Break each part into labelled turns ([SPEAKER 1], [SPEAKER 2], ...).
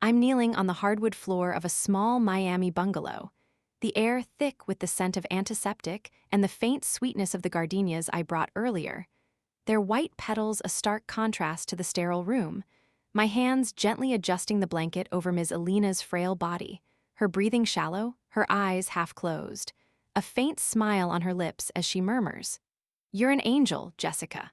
[SPEAKER 1] I'm kneeling on the hardwood floor of a small Miami bungalow, the air thick with the scent of antiseptic and the faint sweetness of the gardenias I brought earlier, their white petals a stark contrast to the sterile room, my hands gently adjusting the blanket over Ms. Alina's frail body, her breathing shallow, her eyes half closed, a faint smile on her lips as she murmurs, "You're an angel, Jessica."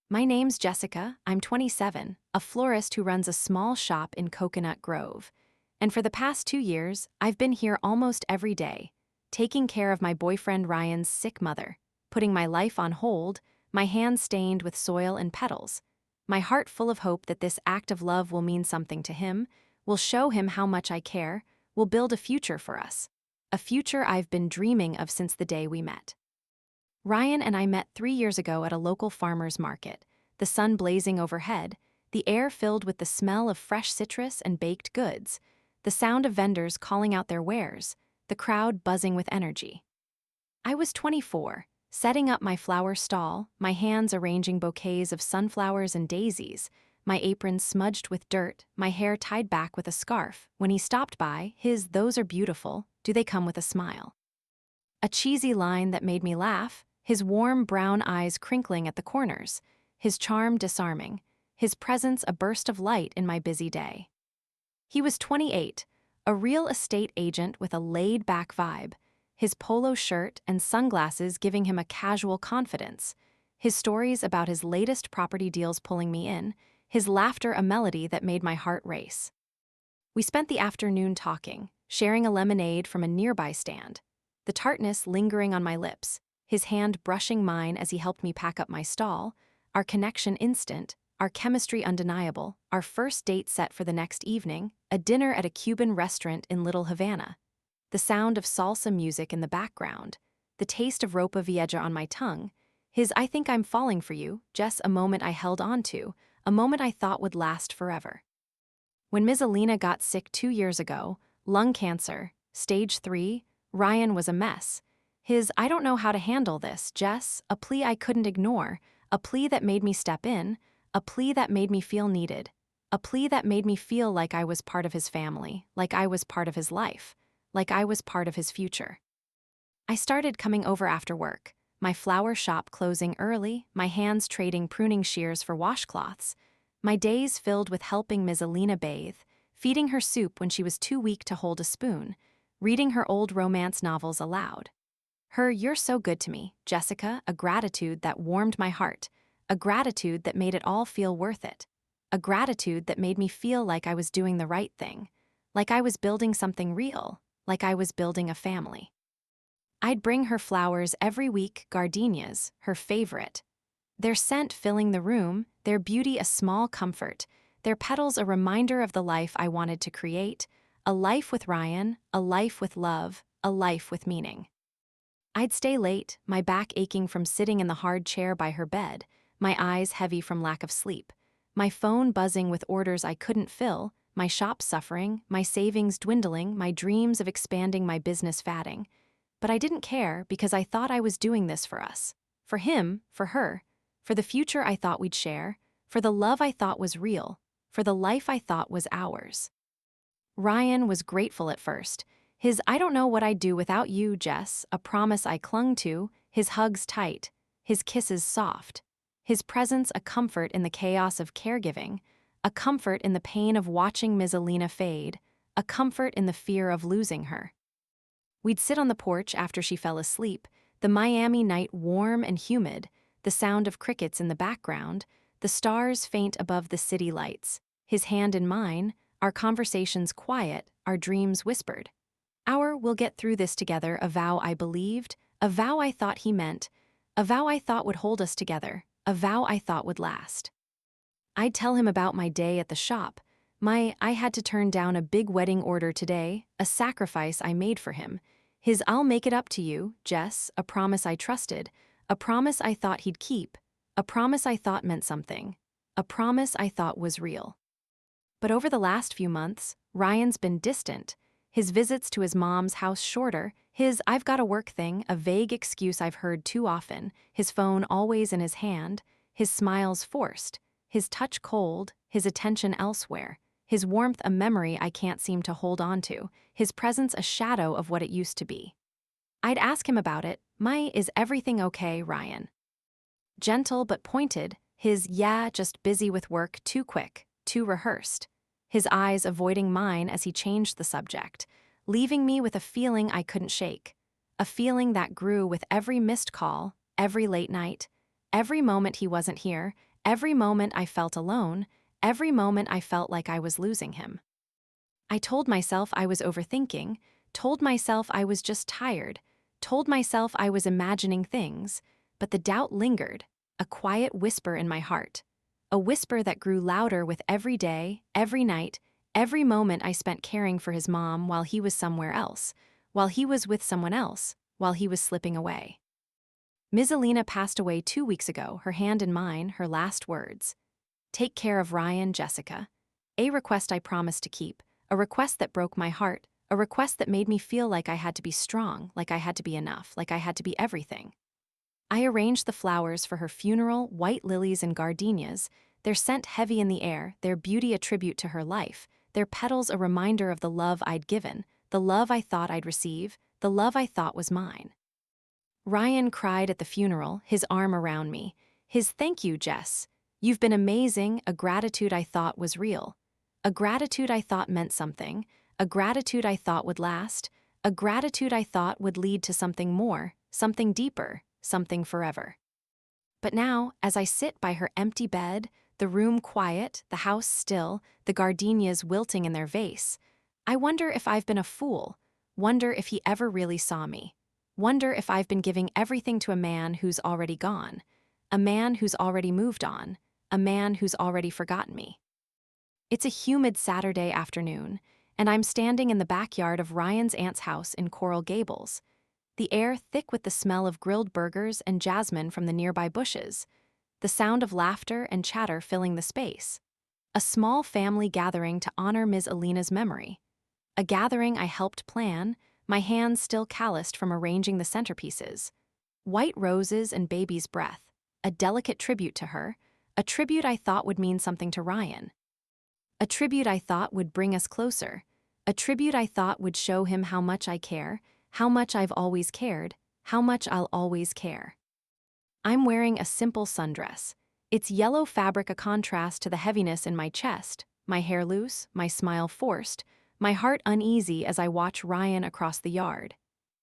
[SPEAKER 1] My name's Jessica, I'm 27, a florist who runs a small shop in Coconut Grove. And for the past 2 years, I've been here almost every day, taking care of my boyfriend Ryan's sick mother, putting my life on hold, my hands stained with soil and petals, my heart full of hope that this act of love will mean something to him, will show him how much I care, will build a future for us. A future I've been dreaming of since the day we met. Ryan and I met 3 years ago at a local farmer's market, the sun blazing overhead, the air filled with the smell of fresh citrus and baked goods, the sound of vendors calling out their wares, the crowd buzzing with energy. I was 24, setting up my flower stall, my hands arranging bouquets of sunflowers and daisies, my apron smudged with dirt, my hair tied back with a scarf, when he stopped by, his "Those are beautiful, do they come with a smile?" A cheesy line that made me laugh, his warm brown eyes crinkling at the corners, his charm disarming, his presence a burst of light in my busy day. He was 28, a real estate agent with a laid-back vibe, his polo shirt and sunglasses giving him a casual confidence, his stories about his latest property deals pulling me in, his laughter a melody that made my heart race. We spent the afternoon talking, sharing a lemonade from a nearby stand, the tartness lingering on my lips, his hand brushing mine as he helped me pack up my stall, our connection instant, our chemistry undeniable, our first date set for the next evening, a dinner at a Cuban restaurant in Little Havana, the sound of salsa music in the background, the taste of ropa vieja on my tongue, his "I think I'm falling for you," Jess, a moment I held on to, a moment I thought would last forever. When Ms. Alina got sick 2 years ago, lung cancer, stage 3, Ryan was a mess. His "I don't know how to handle this, Jess," a plea I couldn't ignore, a plea that made me step in, a plea that made me feel needed, a plea that made me feel like I was part of his family, like I was part of his life, like I was part of his future. I started coming over after work, my flower shop closing early, my hands trading pruning shears for washcloths, my days filled with helping Ms. Alina bathe, feeding her soup when she was too weak to hold a spoon, reading her old romance novels aloud. Her "You're so good to me, Jessica," a gratitude that warmed my heart, a gratitude that made it all feel worth it, a gratitude that made me feel like I was doing the right thing, like I was building something real, like I was building a family. I'd bring her flowers every week, gardenias, her favorite. Their scent filling the room, their beauty a small comfort, their petals a reminder of the life I wanted to create, a life with Ryan, a life with love, a life with meaning. I'd stay late, my back aching from sitting in the hard chair by her bed, my eyes heavy from lack of sleep, my phone buzzing with orders I couldn't fill, my shop suffering, my savings dwindling, my dreams of expanding my business fading. But I didn't care because I thought I was doing this for us. For him, for her, for the future I thought we'd share, for the love I thought was real, for the life I thought was ours. Ryan was grateful at first. His "I don't know what I'd do without you, Jess," a promise I clung to, his hugs tight, his kisses soft, his presence a comfort in the chaos of caregiving, a comfort in the pain of watching Ms. Alina fade, a comfort in the fear of losing her. We'd sit on the porch after she fell asleep, the Miami night warm and humid, the sound of crickets in the background, the stars faint above the city lights, his hand in mine, our conversations quiet, our dreams whispered. Our "we'll get through this together," a vow I believed, a vow I thought he meant, a vow I thought would hold us together, a vow I thought would last. I'd tell him about my day at the shop, I had to turn down a big wedding order today, a sacrifice I made for him, his "I'll make it up to you, Jess," a promise I trusted, a promise I thought he'd keep, a promise I thought meant something, a promise I thought was real. But over the last few months, Ryan's been distant, his visits to his mom's house shorter, his "I've got a work thing," a vague excuse I've heard too often, his phone always in his hand, his smiles forced, his touch cold, his attention elsewhere, his warmth a memory I can't seem to hold on to, his presence a shadow of what it used to be. I'd ask him about it. Is everything okay, Ryan? Gentle but pointed, his yeah, just busy with work too quick, too rehearsed. His eyes avoiding mine as he changed the subject, leaving me with a feeling I couldn't shake. A feeling that grew with every missed call, every late night, every moment he wasn't here, every moment I felt alone, every moment I felt like I was losing him. I told myself I was overthinking, told myself I was just tired, told myself I was imagining things, but the doubt lingered, a quiet whisper in my heart. A whisper that grew louder with every day, every night, every moment I spent caring for his mom while he was somewhere else, while he was with someone else, while he was slipping away. Ms. Alina passed away 2 weeks ago, her hand in mine, her last words. Take care of Ryan, Jessica. A request I promised to keep, a request that broke my heart, a request that made me feel like I had to be strong, like I had to be enough, like I had to be everything. I arranged the flowers for her funeral, white lilies and gardenias, their scent heavy in the air, their beauty a tribute to her life, their petals a reminder of the love I'd given, the love I thought I'd receive, the love I thought was mine. Ryan cried at the funeral, his arm around me. His thank you, Jess. You've been amazing, a gratitude I thought was real. A gratitude I thought meant something, a gratitude I thought would last, a gratitude I thought would lead to something more, something deeper, something forever. But now, as I sit by her empty bed, the room quiet, the house still, the gardenias wilting in their vase, I wonder if I've been a fool, wonder if he ever really saw me, wonder if I've been giving everything to a man who's already gone, a man who's already moved on, a man who's already forgotten me. It's a humid Saturday afternoon, and I'm standing in the backyard of Ryan's aunt's house in Coral Gables, the air thick with the smell of grilled burgers and jasmine from the nearby bushes, the sound of laughter and chatter filling the space. A small family gathering to honor Ms. Alina's memory. A gathering I helped plan, my hands still calloused from arranging the centerpieces. White roses and baby's breath, a delicate tribute to her, a tribute I thought would mean something to Ryan. A tribute I thought would bring us closer, a tribute I thought would show him how much I care, how much I've always cared, how much I'll always care. I'm wearing a simple sundress. Its yellow fabric a contrast to the heaviness in my chest, my hair loose, my smile forced, my heart uneasy as I watch Ryan across the yard.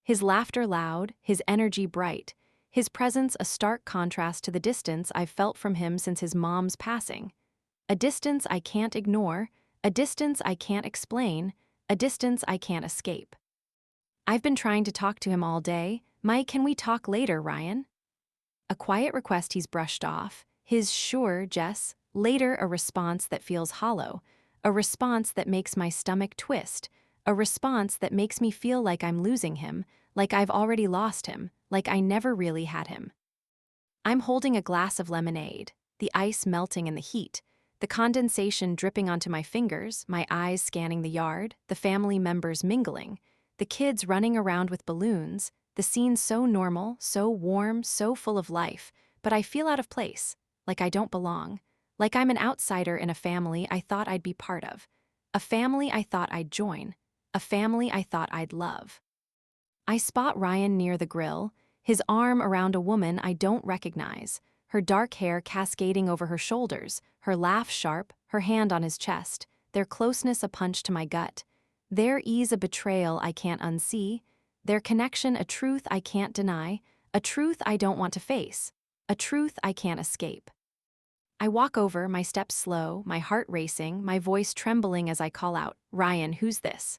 [SPEAKER 1] His laughter loud, his energy bright, his presence a stark contrast to the distance I've felt from him since his mom's passing. A distance I can't ignore, a distance I can't explain, a distance I can't escape. I've been trying to talk to him all day. Can we talk later, Ryan? A quiet request he's brushed off. His sure, Jess. Later a response that feels hollow. A response that makes my stomach twist. A response that makes me feel like I'm losing him, like I've already lost him, like I never really had him. I'm holding a glass of lemonade, the ice melting in the heat, the condensation dripping onto my fingers, my eyes scanning the yard, the family members mingling, the kids running around with balloons, the scene so normal, so warm, so full of life, but I feel out of place, like I don't belong, like I'm an outsider in a family I thought I'd be part of, a family I thought I'd join, a family I thought I'd love. I spot Ryan near the grill, his arm around a woman I don't recognize, her dark hair cascading over her shoulders, her laugh sharp, her hand on his chest, their closeness a punch to my gut. Their ease a betrayal I can't unsee, their connection a truth I can't deny, a truth I don't want to face, a truth I can't escape. I walk over, my steps slow, my heart racing, my voice trembling as I call out, Ryan, who's this?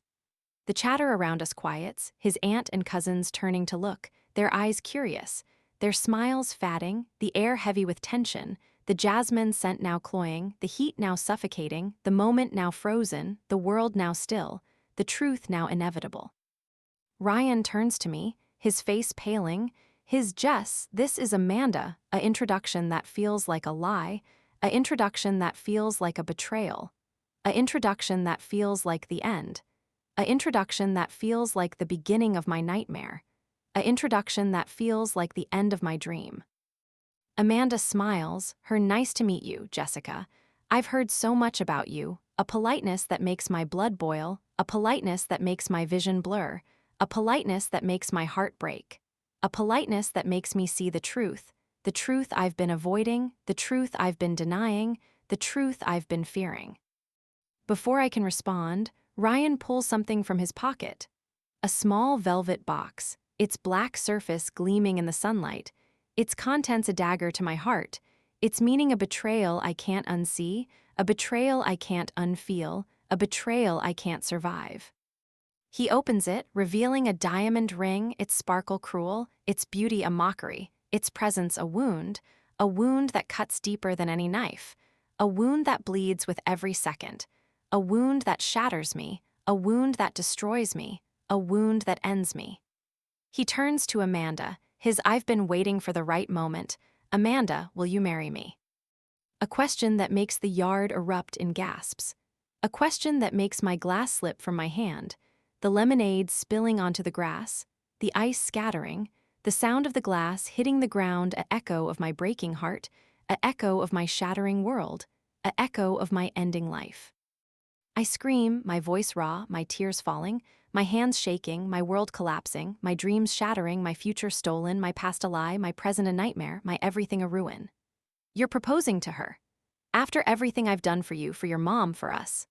[SPEAKER 1] The chatter around us quiets, his aunt and cousins turning to look, their eyes curious, their smiles fatting, the air heavy with tension, the jasmine scent now cloying, the heat now suffocating, the moment now frozen, the world now still, the truth now inevitable. Ryan turns to me, his face paling, his Jess, this is Amanda, a introduction that feels like a lie, a introduction that feels like a betrayal, a introduction that feels like the end, a introduction that feels like the beginning of my nightmare, a introduction that feels like the end of my dream. Amanda smiles, her nice to meet you, Jessica. I've heard so much about you, a politeness that makes my blood boil, a politeness that makes my vision blur, a politeness that makes my heart break, a politeness that makes me see the truth I've been avoiding, the truth I've been denying, the truth I've been fearing. Before I can respond, Ryan pulls something from his pocket. A small velvet box, its black surface gleaming in the sunlight, its contents a dagger to my heart, its meaning a betrayal I can't unsee, a betrayal I can't unfeel, a betrayal I can't survive. He opens it, revealing a diamond ring, its sparkle cruel, its beauty a mockery, its presence a wound that cuts deeper than any knife, a wound that bleeds with every second, a wound that shatters me, a wound that destroys me, a wound that ends me. He turns to Amanda, his "I've been waiting for the right moment. Amanda, will you marry me?" A question that makes the yard erupt in gasps. A question that makes my glass slip from my hand, the lemonade spilling onto the grass, the ice scattering, the sound of the glass hitting the ground, a echo of my breaking heart, a echo of my shattering world, a echo of my ending life. I scream, my voice raw, my tears falling, my hands shaking, my world collapsing, my dreams shattering, my future stolen, my past a lie, my present a nightmare, my everything a ruin. You're proposing to her. After everything I've done for you, for your mom, for us.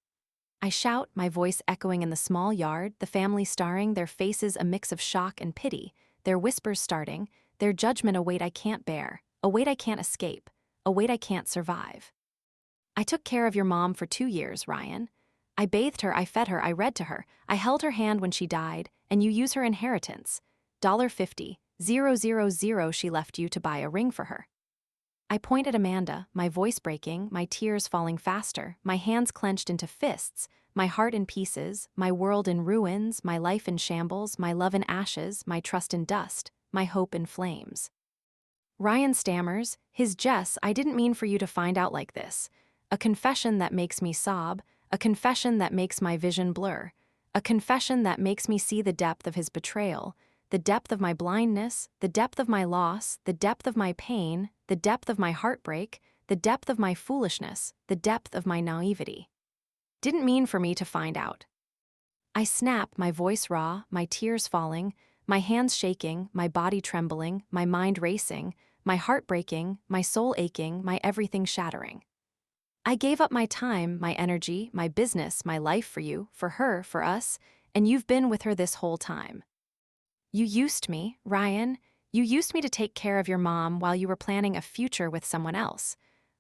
[SPEAKER 1] I shout, my voice echoing in the small yard, the family staring, their faces a mix of shock and pity, their whispers starting, their judgment a weight I can't bear, a weight I can't escape, a weight I can't survive. I took care of your mom for 2 years, Ryan. I bathed her, I fed her, I read to her, I held her hand when she died, and you use her inheritance. $50,000 she left you to buy a ring for her. I point at Amanda, my voice breaking, my tears falling faster, my hands clenched into fists, my heart in pieces, my world in ruins, my life in shambles, my love in ashes, my trust in dust, my hope in flames. Ryan stammers, his "Jess, I didn't mean for you to find out like this." A confession that makes me sob, a confession that makes my vision blur, a confession that makes me see the depth of his betrayal, the depth of my blindness, the depth of my loss, the depth of my pain, the depth of my heartbreak, the depth of my foolishness, the depth of my naivety. Didn't mean for me to find out. I snap, my voice raw, my tears falling, my hands shaking, my body trembling, my mind racing, my heart breaking, my soul aching, my everything shattering. I gave up my time, my energy, my business, my life for you, for her, for us, and you've been with her this whole time. You used me, Ryan. You used me to take care of your mom while you were planning a future with someone else,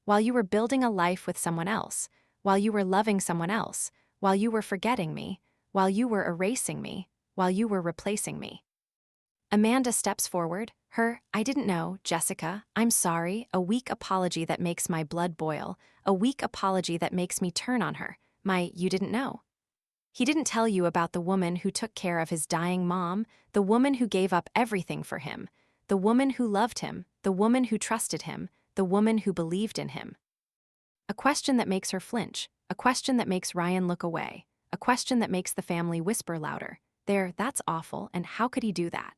[SPEAKER 1] while you were building a life with someone else, while you were loving someone else, while you were forgetting me, while you were erasing me, while you were replacing me. Amanda steps forward, her "I didn't know, Jessica, I'm sorry," a weak apology that makes my blood boil, a weak apology that makes me turn on her, my "You didn't know. He didn't tell you about the woman who took care of his dying mom, the woman who gave up everything for him, the woman who loved him, the woman who trusted him, the woman who believed in him." A question that makes her flinch, a question that makes Ryan look away, a question that makes the family whisper louder, "That's awful, and how could he do that?"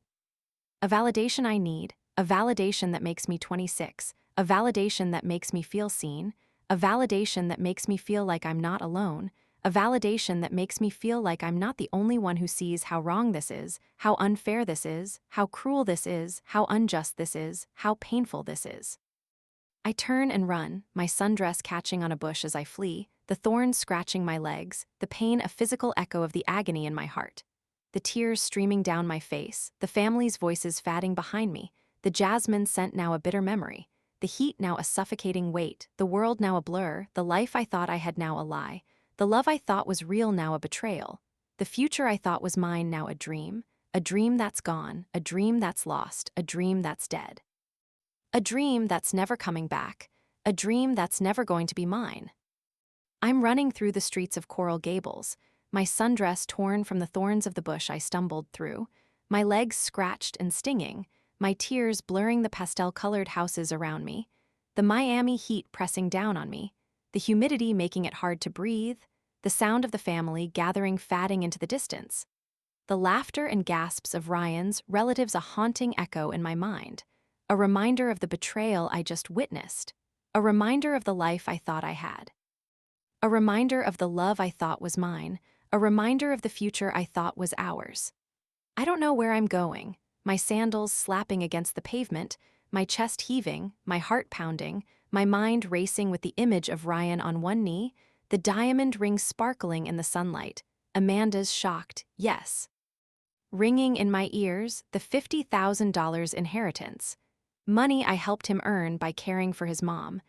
[SPEAKER 1] A validation I need, a validation that makes me 26, a validation that makes me feel seen, a validation that makes me feel like I'm not alone, a validation that makes me feel like I'm not the only one who sees how wrong this is, how unfair this is, how cruel this is, how unjust this is, how painful this is. I turn and run, my sundress catching on a bush as I flee, the thorns scratching my legs, the pain a physical echo of the agony in my heart. The tears streaming down my face, the family's voices fatting behind me, the jasmine scent now a bitter memory, the heat now a suffocating weight, the world now a blur, the life I thought I had now a lie, the love I thought was real now a betrayal, the future I thought was mine now a dream that's gone, a dream that's lost, a dream that's dead. A dream that's never coming back, a dream that's never going to be mine. I'm running through the streets of Coral Gables, my sundress torn from the thorns of the bush I stumbled through, my legs scratched and stinging, my tears blurring the pastel-colored houses around me, the Miami heat pressing down on me, the humidity making it hard to breathe, the sound of the family gathering fatting into the distance. The laughter and gasps of Ryan's relatives a haunting echo in my mind, a reminder of the betrayal I just witnessed, a reminder of the life I thought I had. A reminder of the love I thought was mine, a reminder of the future I thought was ours. I don't know where I'm going, my sandals slapping against the pavement, my chest heaving, my heart pounding, my mind racing with the image of Ryan on one knee, the diamond ring sparkling in the sunlight, Amanda's shocked yes. Ringing in my ears, the $50,000 inheritance. Money I helped him earn by caring for his mom.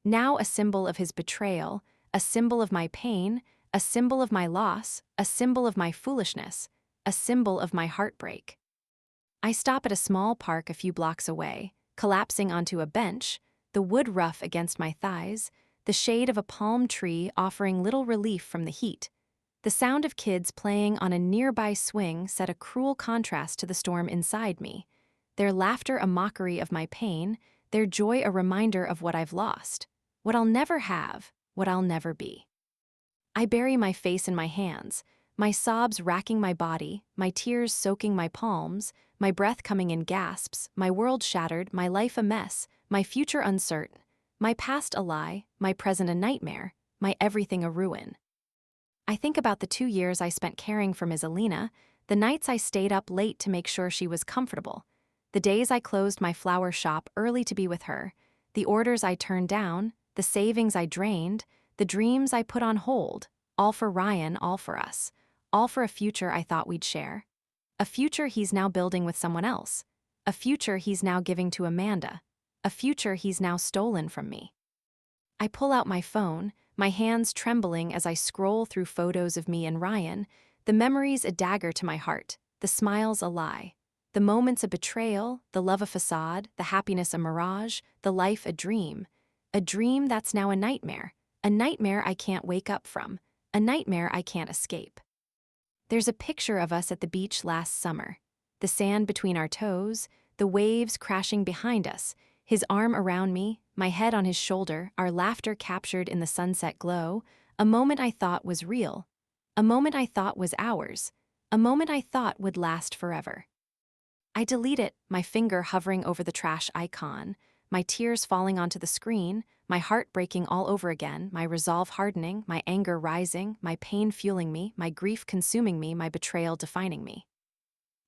[SPEAKER 1] Now a symbol of his betrayal, a symbol of my pain, a symbol of my loss, a symbol of my foolishness, a symbol of my heartbreak. I stop at a small park a few blocks away, collapsing onto a bench, the wood rough against my thighs, the shade of a palm tree offering little relief from the heat. The sound of kids playing on a nearby swing set a cruel contrast to the storm inside me, their laughter a mockery of my pain, their joy a reminder of what I've lost, what I'll never have, what I'll never be. I bury my face in my hands, my sobs racking my body, my tears soaking my palms, my breath coming in gasps, my world shattered, my life a mess, my future uncertain, my past a lie, my present a nightmare, my everything a ruin. I think about the 2 years I spent caring for Ms. Alina, the nights I stayed up late to make sure she was comfortable, the days I closed my flower shop early to be with her, the orders I turned down, the savings I drained, the dreams I put on hold, all for Ryan, all for us, all for a future I thought we'd share. A future he's now building with someone else. A future he's now giving to Amanda. A future he's now stolen from me. I pull out my phone, my hands trembling as I scroll through photos of me and Ryan, the memories a dagger to my heart, the smiles a lie, the moments a betrayal, the love a facade, the happiness a mirage, the life a dream that's now a nightmare I can't wake up from, a nightmare I can't escape. There's a picture of us at the beach last summer, the sand between our toes, the waves crashing behind us, his arm around me, my head on his shoulder, our laughter captured in the sunset glow, a moment I thought was real, a moment I thought was ours, a moment I thought would last forever. I delete it, my finger hovering over the trash icon, my tears falling onto the screen, my heart breaking all over again, my resolve hardening, my anger rising, my pain fueling me, my grief consuming me, my betrayal defining me.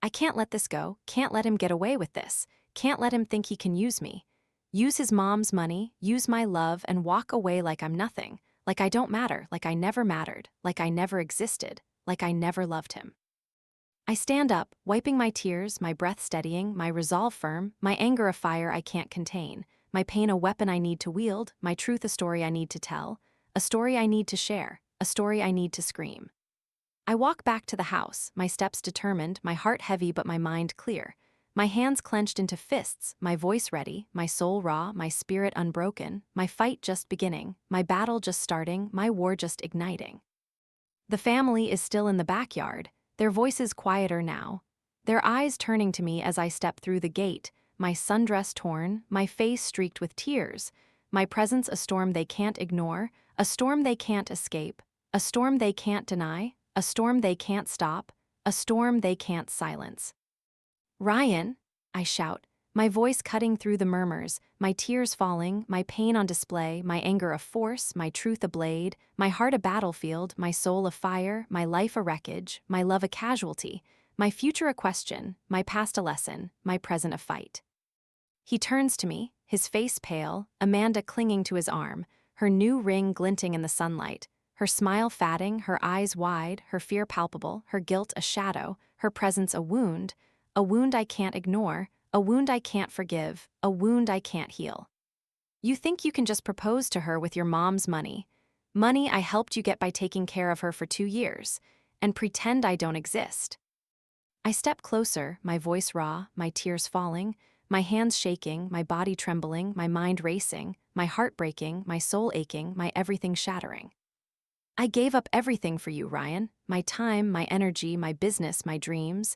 [SPEAKER 1] I can't let this go, can't let him get away with this, can't let him think he can use me. Use his mom's money, use my love, and walk away like I'm nothing, like I don't matter, like I never mattered, like I never existed, like I never loved him. I stand up, wiping my tears, my breath steadying, my resolve firm, my anger a fire I can't contain, my pain a weapon I need to wield, my truth a story I need to tell, a story I need to share, a story I need to scream. I walk back to the house, my steps determined, my heart heavy but my mind clear, my hands clenched into fists, my voice ready, my soul raw, my spirit unbroken, my fight just beginning, my battle just starting, my war just igniting. The family is still in the backyard, their voices quieter now, their eyes turning to me as I step through the gate, my sundress torn, my face streaked with tears, my presence a storm they can't ignore, a storm they can't escape, a storm they can't deny, a storm they can't stop, a storm they can't silence. Ryan, I shout, my voice cutting through the murmurs, my tears falling, my pain on display, my anger a force, my truth a blade, my heart a battlefield, my soul a fire, my life a wreckage, my love a casualty, my future a question, my past a lesson, my present a fight. He turns to me, his face pale, Amanda clinging to his arm, her new ring glinting in the sunlight, her smile fatting, her eyes wide, her fear palpable, her guilt a shadow, her presence a wound I can't ignore, a wound I can't forgive, a wound I can't heal. You think you can just propose to her with your mom's money, money I helped you get by taking care of her for 2 years, and pretend I don't exist. I step closer, my voice raw, my tears falling, my hands shaking, my body trembling, my mind racing, my heart breaking, my soul aching, my everything shattering. I gave up everything for you, Ryan, my time, my energy, my business, my dreams,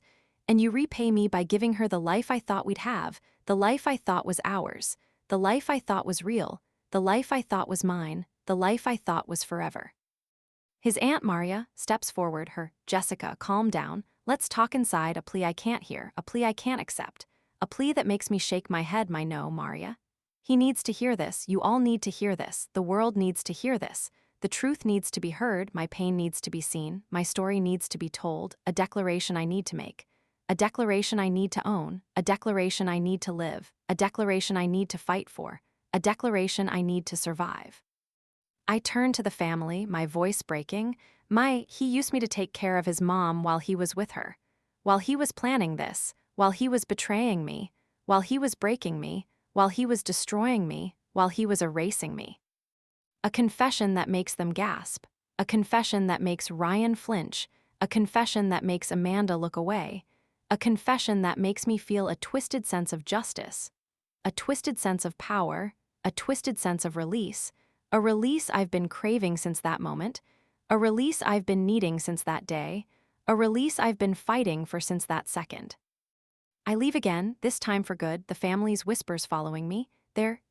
[SPEAKER 1] and you repay me by giving her the life I thought we'd have, the life I thought was ours, the life I thought was real, the life I thought was mine, the life I thought was forever. His Aunt Maria steps forward, her, Jessica, calm down, let's talk inside, a plea I can't hear, a plea I can't accept, a plea that makes me shake my head, my no, Maria. He needs to hear this, you all need to hear this, the world needs to hear this, The truth needs to be heard, my pain needs to be seen, my story needs to be told, a declaration I need to make. A declaration I need to own, a declaration I need to live, a declaration I need to fight for, a declaration I need to survive. I turned to the family, my voice breaking. He used me to take care of his mom while he was with her. While he was planning this, while he was betraying me, while he was breaking me, while he was destroying me, while he was erasing me. A confession that makes them gasp, a confession that makes Ryan flinch, a confession that makes Amanda look away, a confession that makes me feel a twisted sense of justice, a twisted sense of power, a twisted sense of release, a release I've been craving since that moment, a release I've been needing since that day, a release I've been fighting for since that second. I leave again, this time for good, the family's whispers following me.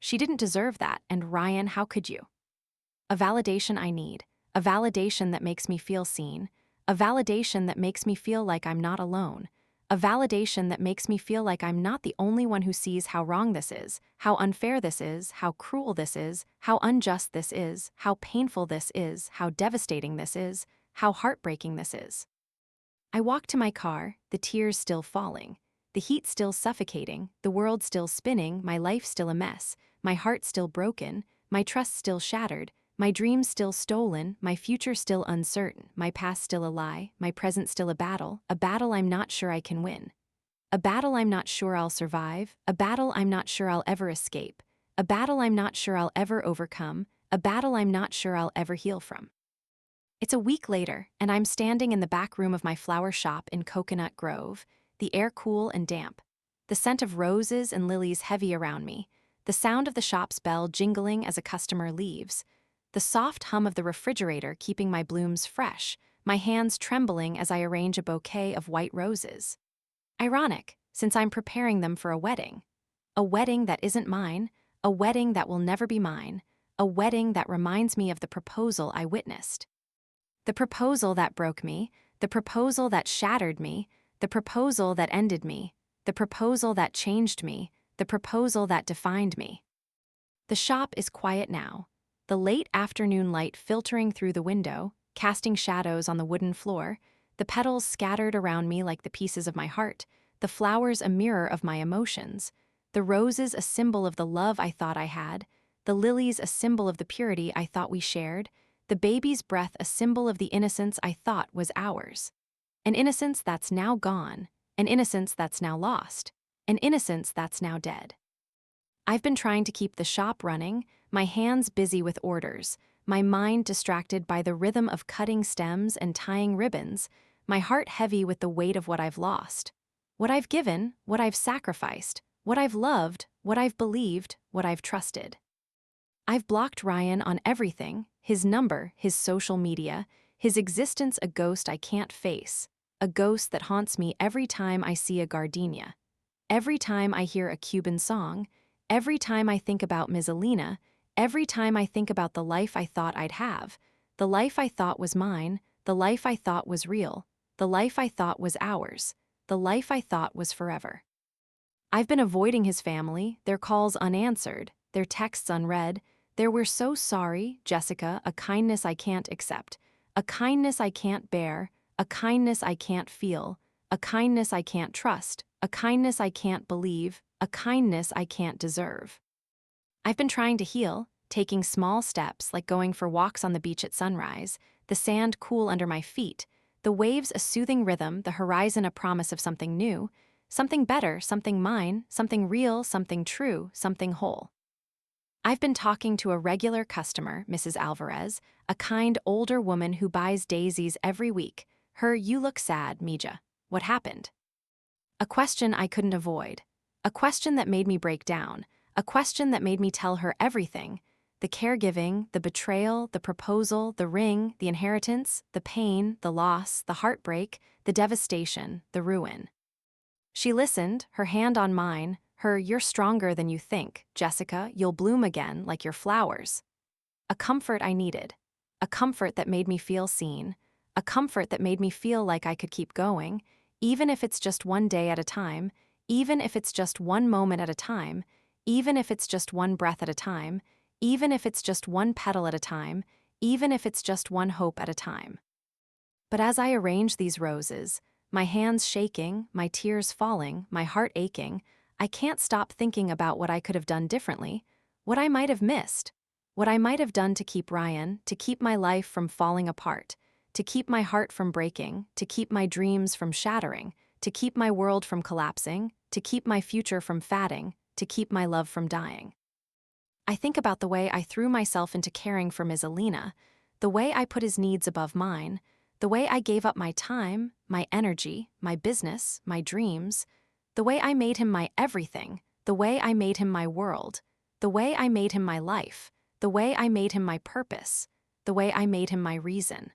[SPEAKER 1] She didn't deserve that, and Ryan, how could you? A validation I need, a validation that makes me feel seen, a validation that makes me feel like I'm not alone, a validation that makes me feel like I'm not the only one who sees how wrong this is, how unfair this is, how cruel this is, how unjust this is, how painful this is, how devastating this is, how heartbreaking this is. I walk to my car, the tears still falling, the heat still suffocating, the world still spinning, my life still a mess, my heart still broken, my trust still shattered, my dreams still stolen, my future still uncertain, my past still a lie, my present still a battle I'm not sure I can win. A battle I'm not sure I'll survive, a battle I'm not sure I'll ever escape, a battle I'm not sure I'll ever overcome, a battle I'm not sure I'll ever heal from. It's a week later, and I'm standing in the back room of my flower shop in Coconut Grove, the air cool and damp, the scent of roses and lilies heavy around me, the sound of the shop's bell jingling as a customer leaves, the soft hum of the refrigerator keeping my blooms fresh, my hands trembling as I arrange a bouquet of white roses. Ironic, since I'm preparing them for a wedding. A wedding that isn't mine, a wedding that will never be mine, a wedding that reminds me of the proposal I witnessed. The proposal that broke me, the proposal that shattered me, the proposal that ended me, the proposal that changed me, the proposal that defined me. The shop is quiet now, the late afternoon light filtering through the window, casting shadows on the wooden floor, the petals scattered around me like the pieces of my heart, the flowers a mirror of my emotions, the roses a symbol of the love I thought I had, the lilies a symbol of the purity I thought we shared, the baby's breath a symbol of the innocence I thought was ours. An innocence that's now gone, an innocence that's now lost, an innocence that's now dead. I've been trying to keep the shop running, my hands busy with orders, my mind distracted by the rhythm of cutting stems and tying ribbons, my heart heavy with the weight of what I've lost. What I've given, what I've sacrificed, what I've loved, what I've believed, what I've trusted. I've blocked Ryan on everything, his number, his social media, his existence a ghost I can't face, a ghost that haunts me every time I see a gardenia, every time I hear a Cuban song, every time I think about Ms. Alina, every time I think about the life I thought I'd have, the life I thought was mine, the life I thought was real, the life I thought was ours, the life I thought was forever. I've been avoiding his family, their calls unanswered, their texts unread, their "we're so sorry, Jessica," a kindness I can't accept, a kindness I can't bear, a kindness I can't feel, a kindness I can't trust, a kindness I can't believe, a kindness I can't deserve. I've been trying to heal, taking small steps like going for walks on the beach at sunrise, the sand cool under my feet, the waves a soothing rhythm, the horizon a promise of something new, something better, something mine, something real, something true, something whole. I've been talking to a regular customer, Mrs. Alvarez, a kind older woman who buys daisies every week. "You look sad, Mija. What happened?" A question I couldn't avoid. A question that made me break down. A question that made me tell her everything. The caregiving, the betrayal, the proposal, the ring, the inheritance, the pain, the loss, the heartbreak, the devastation, the ruin. She listened, her hand on mine, "You're stronger than you think, Jessica, you'll bloom again like your flowers." A comfort I needed. A comfort that made me feel seen. A comfort that made me feel like I could keep going, even if it's just one day at a time, even if it's just one moment at a time, even if it's just one breath at a time, even if it's just one petal at a time, even if it's just one hope at a time. But as I arrange these roses, my hands shaking, my tears falling, my heart aching, I can't stop thinking about what I could have done differently, what I might have missed, what I might have done to keep Ryan, to keep my life from falling apart, to keep my heart from breaking, to keep my dreams from shattering, to keep my world from collapsing, to keep my future from fading, to keep my love from dying. I think about the way I threw myself into caring for Ms. Alina, the way I put his needs above mine, the way I gave up my time, my energy, my business, my dreams, the way I made him my everything, the way I made him my world, the way I made him my life, the way I made him my purpose, the way I made him my reason.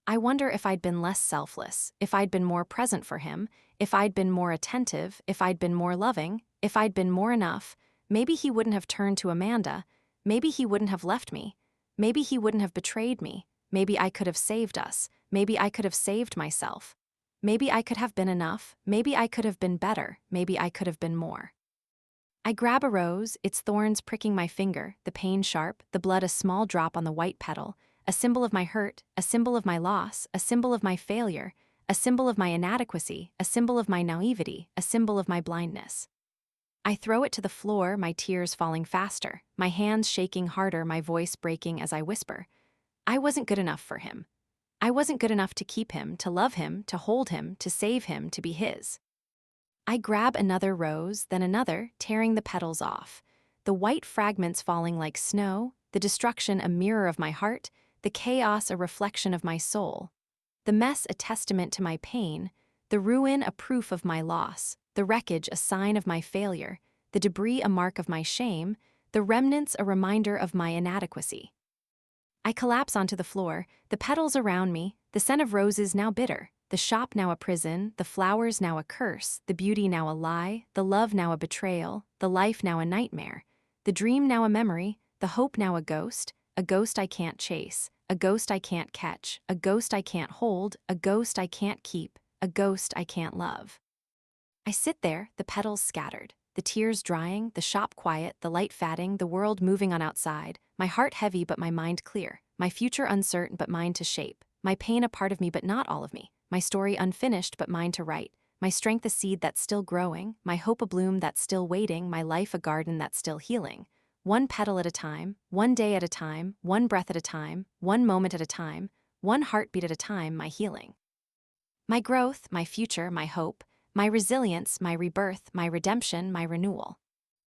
[SPEAKER 1] I wonder if I'd been less selfless, if I'd been more present for him, if I'd been more attentive, if I'd been more loving, if I'd been more enough, maybe he wouldn't have turned to Amanda, maybe he wouldn't have left me, maybe he wouldn't have betrayed me, maybe I could have saved us, maybe I could have saved myself. Maybe I could have been enough, maybe I could have been better, maybe I could have been more. I grab a rose, its thorns pricking my finger, the pain sharp, the blood a small drop on the white petal, a symbol of my hurt, a symbol of my loss, a symbol of my failure, a symbol of my inadequacy, a symbol of my naivety, a symbol of my blindness. I throw it to the floor, my tears falling faster, my hands shaking harder, my voice breaking as I whisper. I wasn't good enough for him. I wasn't good enough to keep him, to love him, to hold him, to save him, to be his. I grab another rose, then another, tearing the petals off. The white fragments falling like snow, the destruction a mirror of my heart, the chaos a reflection of my soul. The mess a testament to my pain, the ruin a proof of my loss, the wreckage a sign of my failure, the debris a mark of my shame, the remnants a reminder of my inadequacy. I collapse onto the floor, the petals around me, the scent of roses now bitter, the shop now a prison, the flowers now a curse, the beauty now a lie, the love now a betrayal, the life now a nightmare, the dream now a memory, the hope now a ghost I can't chase, a ghost I can't catch, a ghost I can't hold, a ghost I can't keep, a ghost I can't love. I sit there, the petals scattered, the tears drying, the shop quiet, the light fading, the world moving on outside, my heart heavy but my mind clear, my future uncertain but mine to shape, my pain a part of me but not all of me, my story unfinished but mine to write, my strength a seed that's still growing, my hope a bloom that's still waiting, my life a garden that's still healing. One petal at a time, one day at a time, one breath at a time, one moment at a time, one heartbeat at a time, my healing. My growth, my future, my hope, my resilience, my rebirth, my redemption, my renewal.